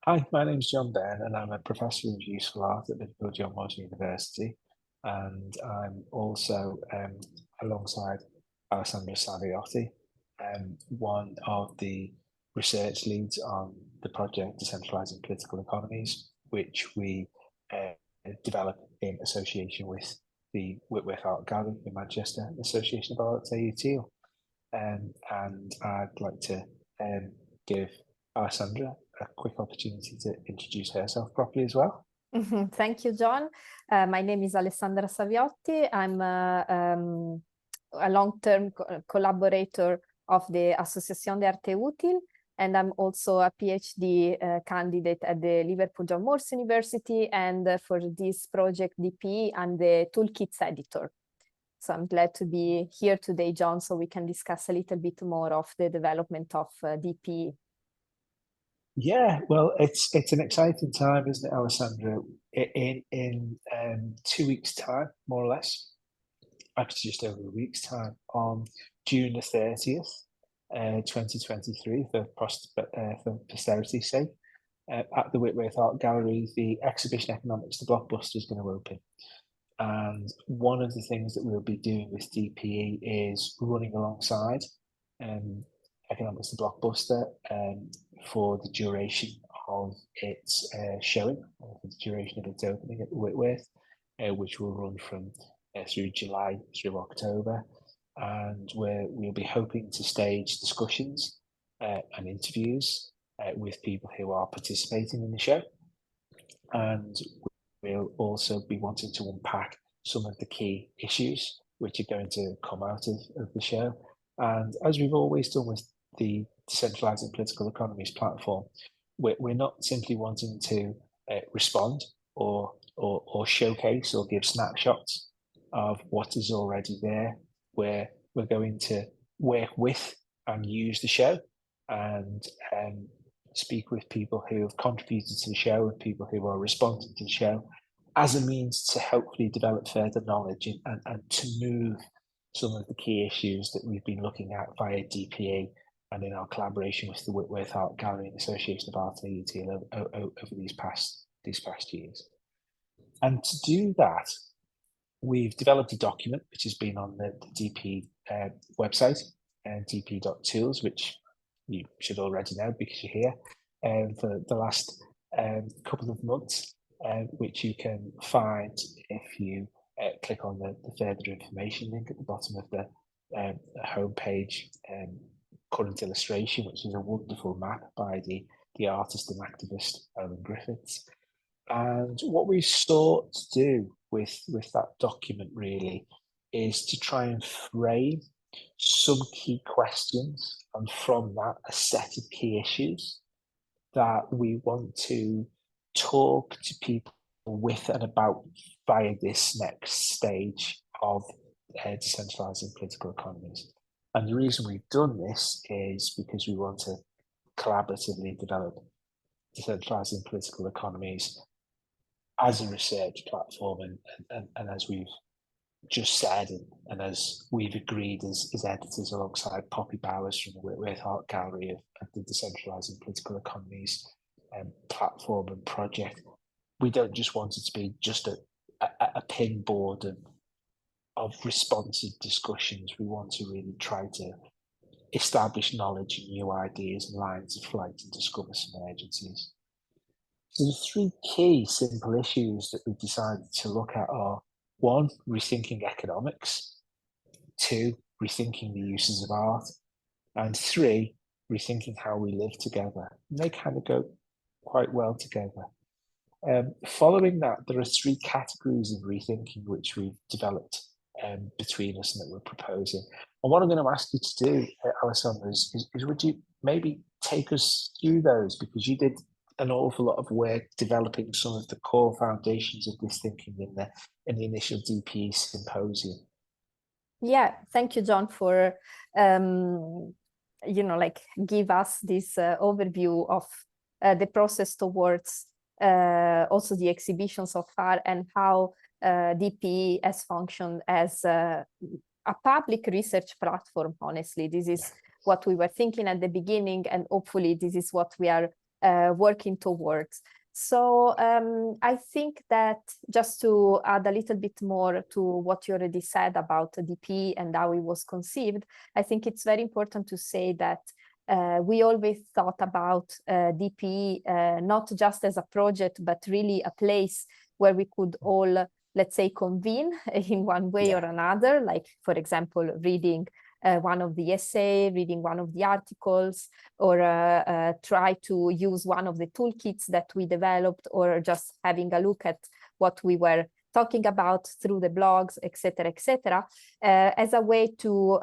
Hi, my name's John Byrne, and I'm a professor of useful art at Liverpool John Moores University. And I'm also, alongside Alessandra Saviotti, one of the research leads on the project Decentralising Political Economies, which we develop in association with the Whitworth Art Gallery in Manchester, Association of Arts AUTL. And I'd like to give Alessandra a quick opportunity to introduce herself properly as well. Thank you, John. My name is Alessandra Saviotti. I'm a long-term collaborator of the Associazione d'Arte Útil, and I'm also a PhD candidate at the Liverpool John Moores University. And for this project DPE, I'm the toolkits editor. So I'm glad to be here today, John, so we can discuss a little bit more of the development of DPE. Yeah, well, it's an exciting time, isn't it, Alessandra? In 2 weeks' time, more or less, actually just over a week's time, on June the 30th, 2023, for posterity's sake, at the Whitworth Art Gallery, the exhibition Economics, the Blockbuster is going to open. And one of the things that we'll be doing with DPE is running alongside Economics, the Blockbuster, for the duration of its showing, for the duration of its opening at Whitworth, which will run from through July through October. And we'll be hoping to stage discussions and interviews with people who are participating in the show. And we'll also be wanting to unpack some of the key issues which are going to come out of the show. And as we've always done with the Decentralising Political Economies platform, we're not simply wanting to respond or showcase or give snapshots of what is already there. We're going to work with and use the show and speak with people who have contributed to the show and people who are responding to the show as a means to hopefully develop further knowledge and to move some of the key issues that we've been looking at via DPE and in our collaboration with the Whitworth Art Gallery and Association of Art and UTL over these past years. And to do that, we've developed a document which has been on the DPE website, dpe.tools, which you should already know because you're here, for the last couple of months, which you can find if you click on the further information link at the bottom of the homepage, current illustration, which is a wonderful map by the artist and activist Owen Griffiths. And what we sought to do with that document really is to try and frame some key questions, and from that, a set of key issues that we want to talk to people with and about via this next stage of decentralising political economies. And the reason we've done this is because we want to collaboratively develop decentralising political economies as a research platform, and as we've just said, and as we've agreed as editors alongside Poppy Bowers from the Whitworth Art Gallery of the Decentralising Political Economies platform and project, we don't just want it to be just a pinboard of responsive discussions. We want to really try to establish knowledge and new ideas and lines of flight and discover some emergencies. So the three key simple issues that we decided to look at are: 1, rethinking economics; 2, rethinking the uses of art; and 3, rethinking how we live together. And they kind of go quite well together. Following that, there are 3 categories of rethinking which we've developed between us and that we're proposing. And what I'm going to ask you to do, Alessandra, is would you maybe take us through those, because you did an awful lot of work developing some of the core foundations of this thinking in the initial DPE symposium. Yeah, thank you, John, for give us this overview of the process towards also the exhibition so far, and how DPE has functioned as a public research platform. Honestly, this is what we were thinking at the beginning, and hopefully this is what we are working towards. So I think that, just to add a little bit more to what you already said about DP and how it was conceived, I think it's very important to say that we always thought about DP not just as a project, but really a place where we could all, let's say, convene in one way or another, like, for example, reading one of the essay, reading one of the articles, or try to use one of the toolkits that we developed, or just having a look at what we were talking about through the blogs, etc., as a way to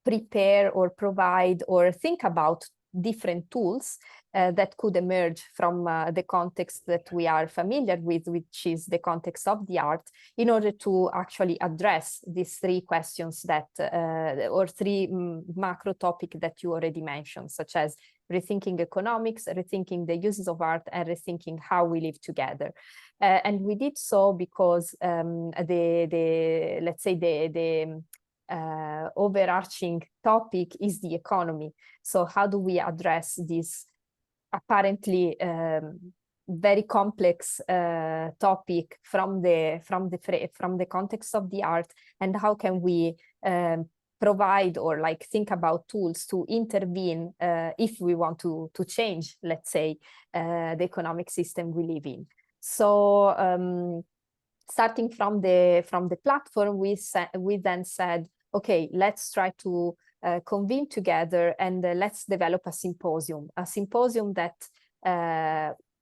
prepare or provide or think about different tools that could emerge from the context that we are familiar with, which is the context of the art, in order to actually address these three questions that, or three macro topics that you already mentioned, such as rethinking economics, rethinking the uses of art, and rethinking how we live together. And we did so because let's say the overarching topic is the economy. So how do we address this apparently very complex topic from the context of the art, and how can we provide or like think about tools to intervene if we want to change, let's say, the economic system we live in. So starting from the platform, we then said, okay, let's try to convene together, and let's develop a symposium that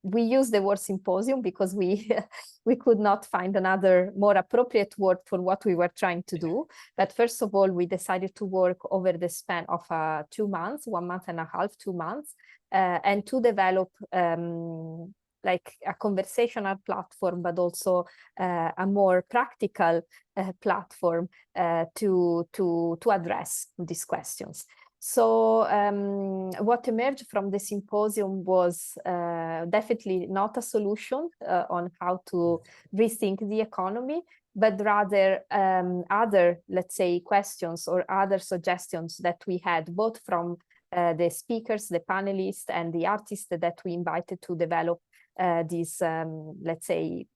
we use the word symposium because we could not find another more appropriate word for what we were trying to do. But first of all, we decided to work over the span of 2 months, 1 month and a half, 2 months, and to develop like a conversational platform, but also a more practical platform to address these questions. So what emerged from the symposium was definitely not a solution on how to rethink the economy, but rather other, let's say, questions or other suggestions that we had, both from the speakers, the panelists, and the artists that we invited to develop these, let's say,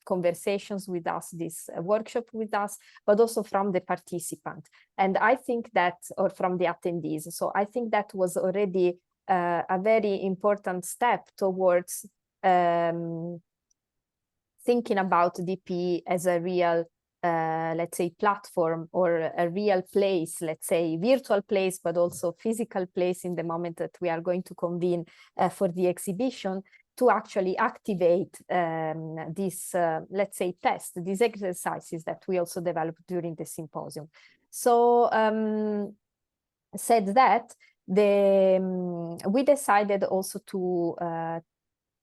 conversations with us, this workshop with us, but also from the participant. And I think that, or from the attendees. So I think that was already a very important step towards thinking about DP as a real, let's say, platform, or a real place, let's say, virtual place, but also physical place in the moment that we are going to convene for the exhibition, to actually activate this, let's say, test, these exercises that we also developed during the symposium. So said that, we decided also to,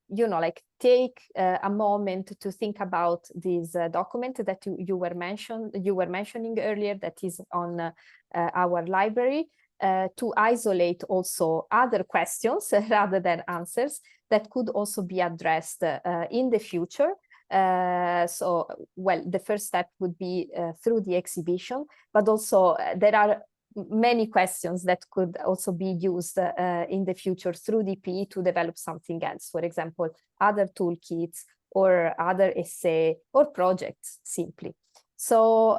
you know, like take a moment to think about this document that you were mentioning earlier, that is on our library, to isolate also other questions rather than answers that could also be addressed in the future. So, well, the first step would be through the exhibition, but also there are many questions that could also be used in the future through DP to develop something else. For example, other toolkits or other essay or projects simply. So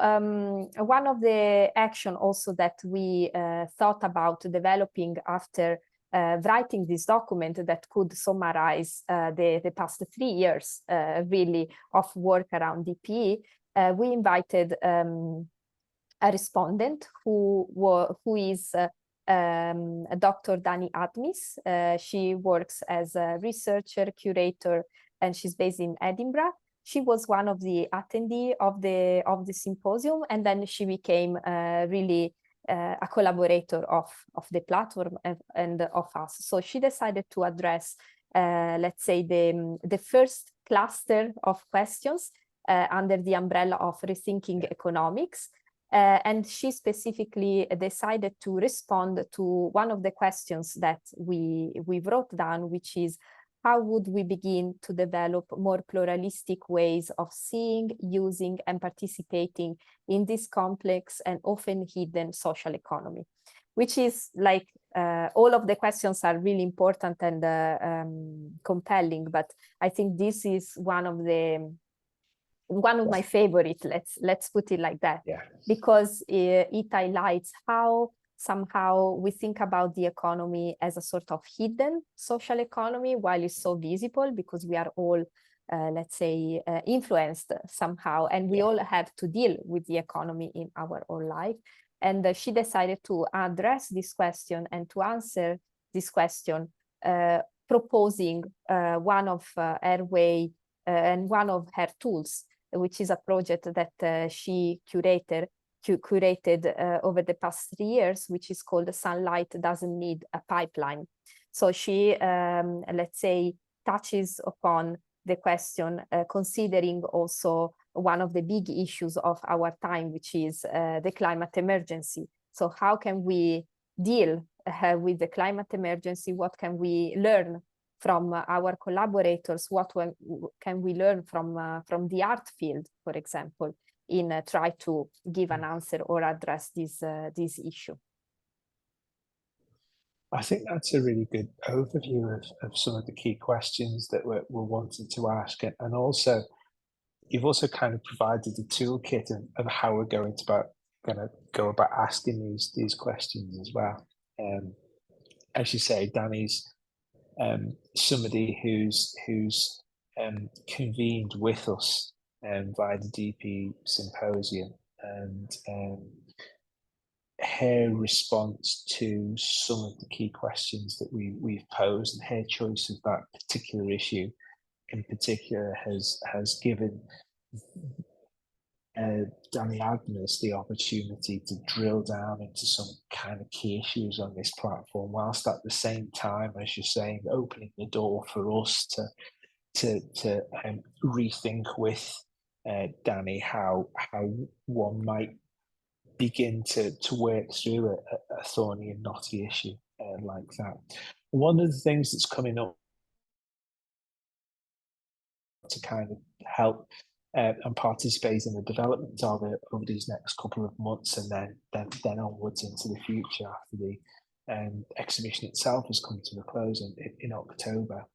one of the action also that we thought about developing after writing this document that could summarize the past 3 years really of work around DP, we invited a respondent who is Dr. Dani Admis. She works as a researcher, curator, and she's based in Edinburgh. She was one of the attendees of the symposium, and then she became really a collaborator of the platform and of us. So she decided to address, let's say, the first cluster of questions under the umbrella of rethinking economics. And she specifically decided to respond to one of the questions that we wrote down, which is, how would we begin to develop more pluralistic ways of seeing, using, and participating in this complex and often hidden social economy? which is like all of the questions are really important and compelling, but I think this is one of my favorite, let's put it like that, Yeah. because it highlights how somehow we think about the economy as a sort of hidden social economy while it's so visible, because we are all let's say influenced somehow, and we all have to deal with the economy in our own life. And she decided to address this question and to answer this question, proposing one of her way and one of her tools, which is a project that she curated over the past 3 years, which is called Sunlight Doesn't Need a Pipeline. So she, let's say, touches upon the question, considering also one of the big issues of our time, which is the climate emergency. So how can we deal with the climate emergency? What can we learn from our collaborators? What can we learn from the art field, for example, in try to give an answer or address this issue? I think that's a really good overview of some of the key questions that we're wanting to ask. And also, you've also kind of provided a toolkit of how we're going to go about asking these questions as well. As you say, Danny's somebody who's convened with us via the DP symposium, and her response to some of the key questions that we've posed, and her choice of that particular issue in particular has given Danny Agnes the opportunity to drill down into some kind of key issues on this platform, whilst at the same time, as you're saying, opening the door for us to rethink with Danny how one might begin to work through a thorny and knotty issue like that. One of the things that's coming up to kind of help and participate in the development of it over these next couple of months, and then onwards into the future after the exhibition itself has come to a close in October,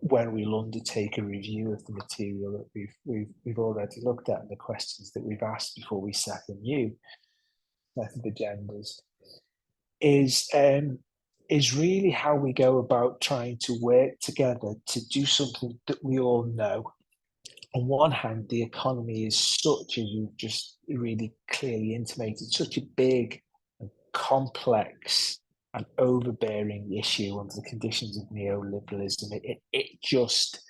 when we'll undertake a review of the material that we've already looked at and the questions that we've asked before we set a new set of agendas, is really how we go about trying to work together to do something that we all know. On one hand, the economy is such, as you've just really clearly intimated, such a big and complex and overbearing issue under the conditions of neoliberalism. It just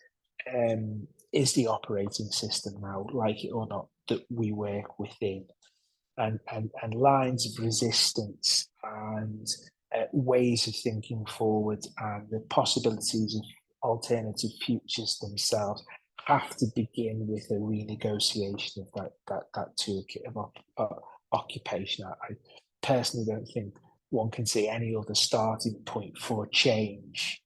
is the operating system now, like it or not, that we work within. And lines of resistance and ways of thinking forward and the possibilities of alternative futures themselves have to begin with a renegotiation of that toolkit of occupation. I personally don't think one can see any other starting point for change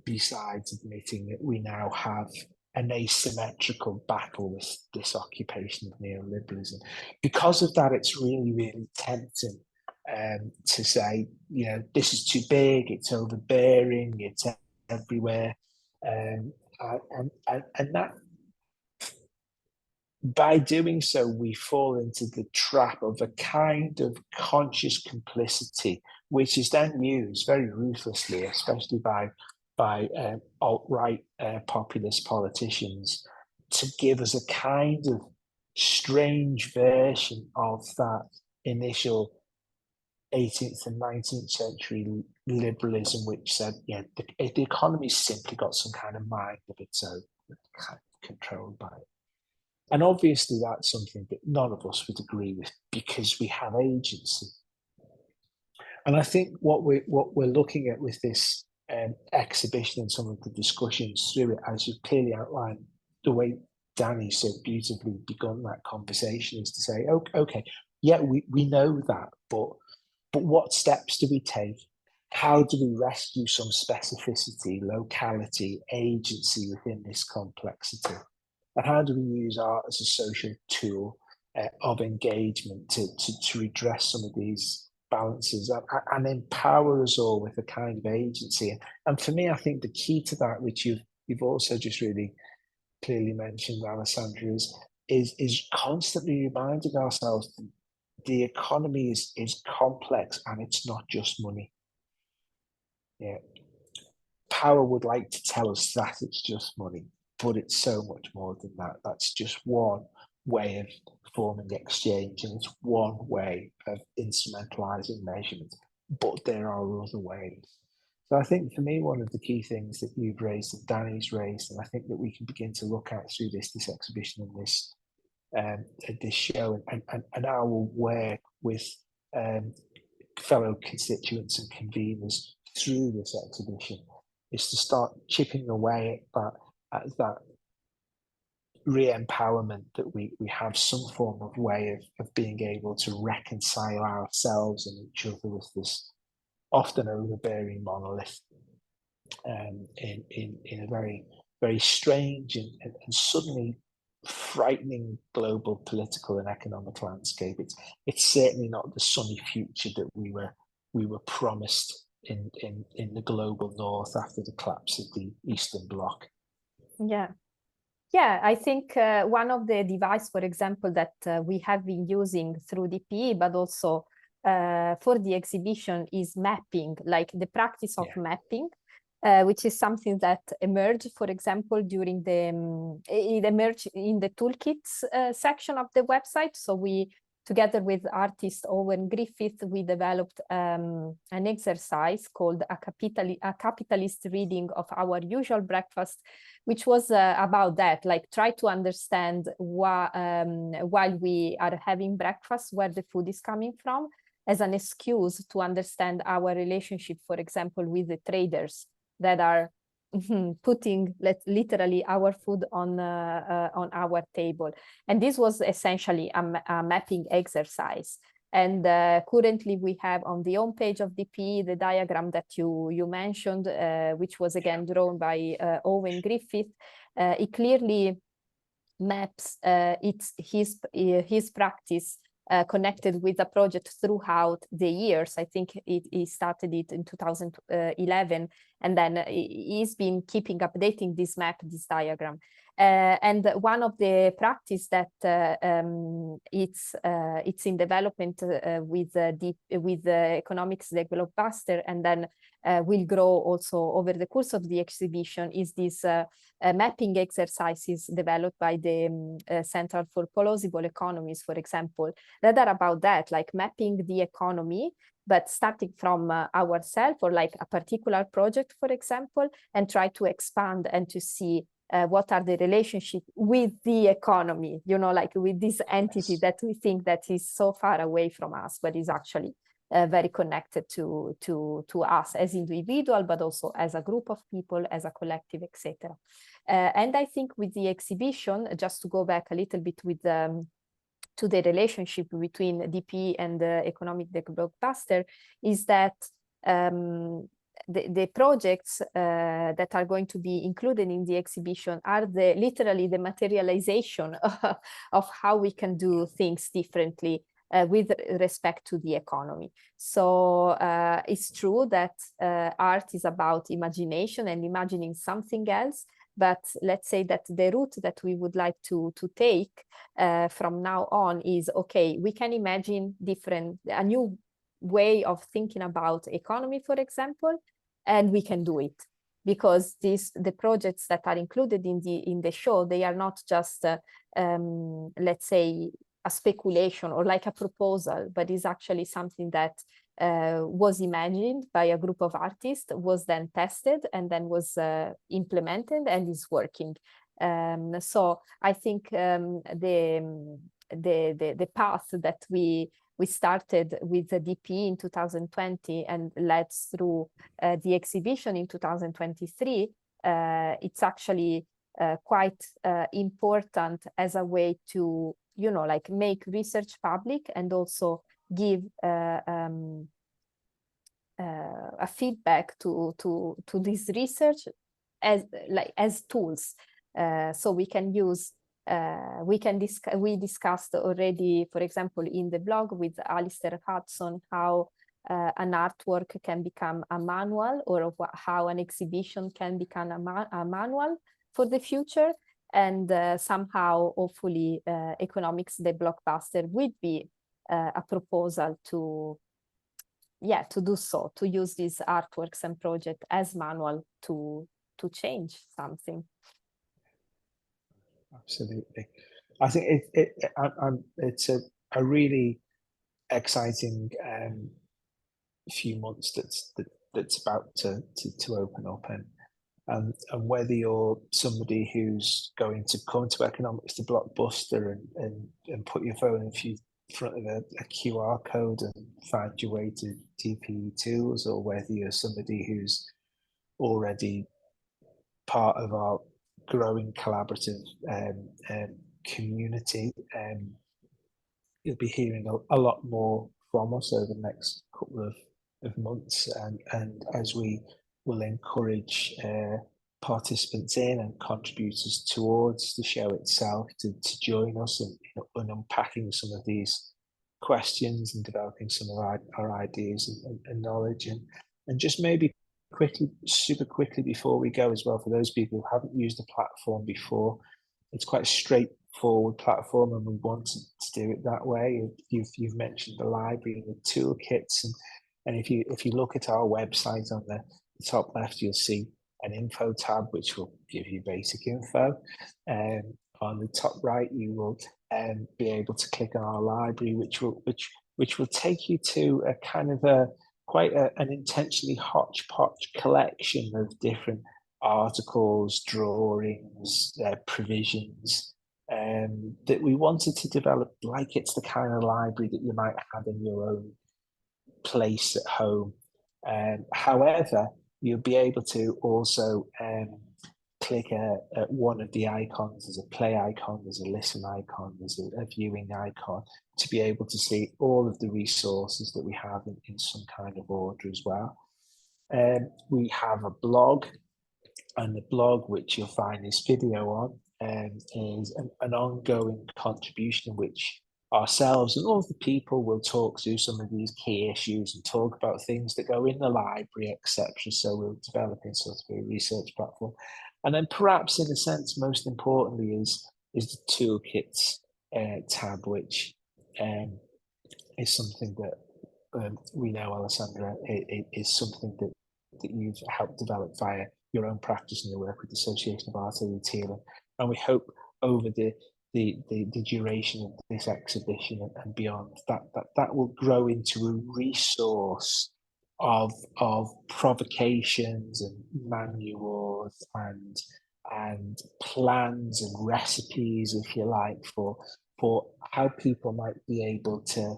besides admitting that we now have an asymmetrical battle with this occupation of neoliberalism. Because of that, it's really, really tempting to say, this is too big, it's overbearing, it's everywhere. And that, by doing so, we fall into the trap of a kind of conscious complicity, which is then used very ruthlessly, especially by alt-right populist politicians, to give us a kind of strange version of that initial 18th and 19th century liberalism, which said, the economy's simply got some kind of mind of its own, kind of controlled by it. And obviously that's something that none of us would agree with, because we have agency. And I think what we're looking at with this exhibition and some of the discussions through it, as you've clearly outlined, the way Danny so beautifully begun that conversation, is to say, okay, yeah, we know that, but what steps do we take? How do we rescue some specificity, locality, agency within this complexity? And how do we use art as a social tool of engagement to redress some of these balances and empower us all with a kind of agency. And for me, I think the key to that, which you've also just really clearly mentioned, Alessandra, is constantly reminding ourselves that the economy is complex and it's not just money. Yeah. Power would like to tell us that it's just money, but it's so much more than that. That's just one way of forming exchange, and it's one way of instrumentalizing measurement. But there are other ways. So I think for me, one of the key things that you've raised and Danny's raised, and I think that we can begin to look at through this exhibition and this show, and our work with fellow constituents and conveners through this exhibition, is to start chipping away at that re-empowerment, that we have some form of way of being able to reconcile ourselves and each other with this often overbearing monolith in a very, very strange and suddenly frightening global political and economic landscape. It's certainly not the sunny future that we were promised in the global north after the collapse of the Eastern Bloc. Yeah, I think one of the devices, for example, that we have been using through DPE, but also for the exhibition, is mapping, like the practice of mapping, which is something that emerged, for example, during it emerged in the toolkits section of the website. So we, together with artist Owen Griffith, we developed an exercise called a capitalist reading of our usual breakfast, which was about that, like try to understand while we are having breakfast, where the food is coming from, as an excuse to understand our relationship, for example, with the traders that are putting literally our food on our table. And this was essentially a mapping exercise. And currently we have on the homepage of DPE the diagram that you mentioned, which was again drawn by Owen Griffith. It clearly maps his practice connected with the project throughout the years. I think he started it in 2011, and then he's been keeping updating this map, this diagram. And one of the practice that it's in development with the Economics Develop Buster, and then will grow also over the course of the exhibition, is this mapping exercises developed by the Central for Plausible Economies, for example, that are about that, like mapping the economy, but starting from ourselves, or like a particular project, for example, and try to expand and to see what are the relationship with the economy, you know, like with this entity that we think that is so far away from us, but is actually very connected to us as individual, but also as a group of people, as a collective, etc. And I think with the exhibition, just to go back a little bit with to the relationship between DP and the Economic Development Buster, is that the projects that are going to be included in the exhibition are literally the materialization of how we can do things differently with respect to the economy. So it's true that art is about imagination and imagining something else, but let's say that the route that we would like to take from now on is, okay, we can imagine a new way of thinking about economy, for example, and we can do it. Because the projects that are included in the show, they are not just, let's say, a speculation or like a proposal, but is actually something that was imagined by a group of artists, was then tested, and then was implemented and is working. So I think the path that we started with the DP in 2020 and led through the exhibition in 2023, it's actually quite important as a way to, you know, like make research public and also give a feedback to this research as tools. So we can use, we discussed already, for example, in the blog with Alistair Hudson, how an artwork can become a manual, or how an exhibition can become a manual for the future. And somehow, hopefully, Economics the Blockbuster would be a proposal to do so, to use these artworks and projects as manual to change something. Absolutely. I think it's a really exciting few months that's about to open up, and whether you're somebody who's going to come to Economics the Blockbuster and put your phone in front of a QR code and find your way to DPE tools, or whether you're somebody who's already part of our growing collaborative community, you'll be hearing a lot more from us over the next couple of months, and as we will encourage participants in and contributors towards the show itself to join us in unpacking some of these questions and developing some of our ideas and knowledge, and just maybe super quickly before we go as well, for those people who haven't used the platform before, it's quite a straightforward platform, and we wanted to do it that way. You've mentioned the library and the toolkits, and if you look at our website, on the top left, you'll see an info tab which will give you basic info. On the top right, you will be able to click on our library, which will take you to a kind of an intentionally hodgepodge collection of different articles, drawings, provisions that we wanted to develop, like it's the kind of library that you might have in your own place at home. However, you'll be able to also click at one of the icons. There's a play icon, there's a listen icon, there's a viewing icon, to be able to see all of the resources that we have in some kind of order as well. We have a blog, and the blog, which you'll find this video on, is an ongoing contribution in which ourselves and all of the people will talk through some of these key issues and talk about things that go in the library, etc. So we're developing sort of a research platform. And then perhaps, in a sense, most importantly is the toolkits tab, which is something that we know, Alessandra, is something that you've helped develop via your own practice and your work with the Association of Arte Utile. And we hope over the duration of this exhibition and beyond, that will grow into a resource of provocations and manuals and plans and recipes, if you like, for how people might be able to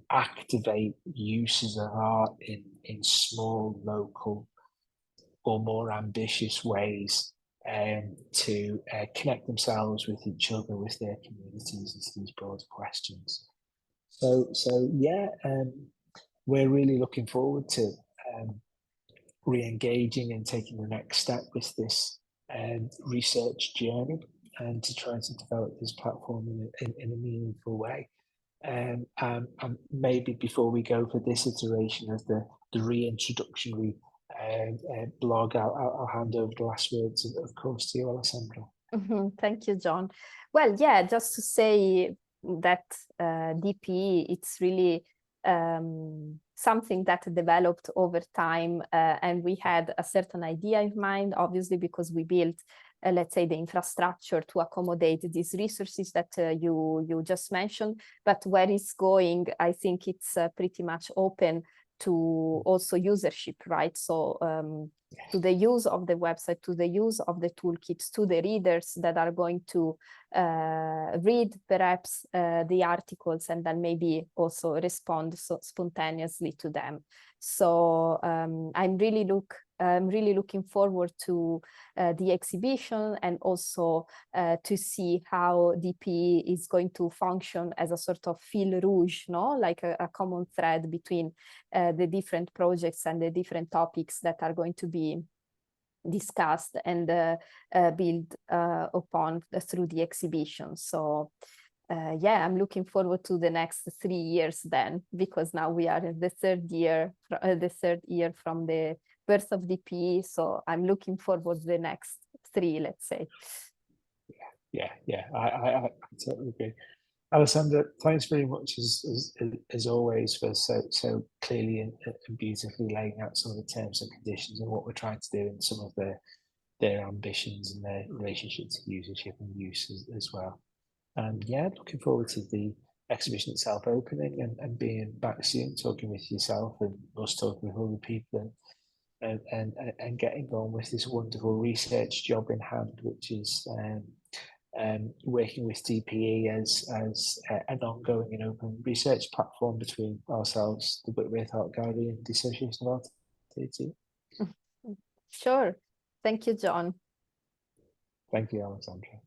activate uses of art in small, local, or more ambitious ways, to connect themselves with each other, with their communities, into these broader questions. So yeah, we're really looking forward to re-engaging and taking the next step with this research journey, and to try to develop this platform in a meaningful way. And maybe before we go for this iteration of the reintroductory blog, I'll hand over the last words, of course, to you, Alessandra. Thank you, John. Well, yeah, just to say that DPE, it's really something that developed over time, and we had a certain idea in mind, obviously, because we built, let's say, the infrastructure to accommodate these resources that you just mentioned. But where it's going, I think it's pretty much open to also usership, right? So to the use of the website, to the use of the toolkits, to the readers that are going to read perhaps the articles and then maybe also respond spontaneously to them. So I'm really looking forward to the exhibition, and also to see how DPE is going to function as a sort of fil rouge, no? Like a common thread between the different projects and the different topics that are going to be discussed and built upon through the exhibition. So yeah, I'm looking forward to the next 3 years then, because now we are in the third year from the birth of DP. So I'm looking forward to the next 3, let's say. Yeah, I totally agree. Alessandra, thanks very much as always for so clearly and beautifully laying out some of the terms and conditions and what we're trying to do and some of their ambitions and their relationship to usership and use as well. And yeah, looking forward to the exhibition itself opening and being back soon, talking with yourself and us talking with other people and getting on with this wonderful research job in hand, which is working with DPE as an ongoing and open research platform between ourselves, the Whitworth Art Gallery, and the Association of Art Theatre. Sure. Thank you, John. Thank you, Alessandra.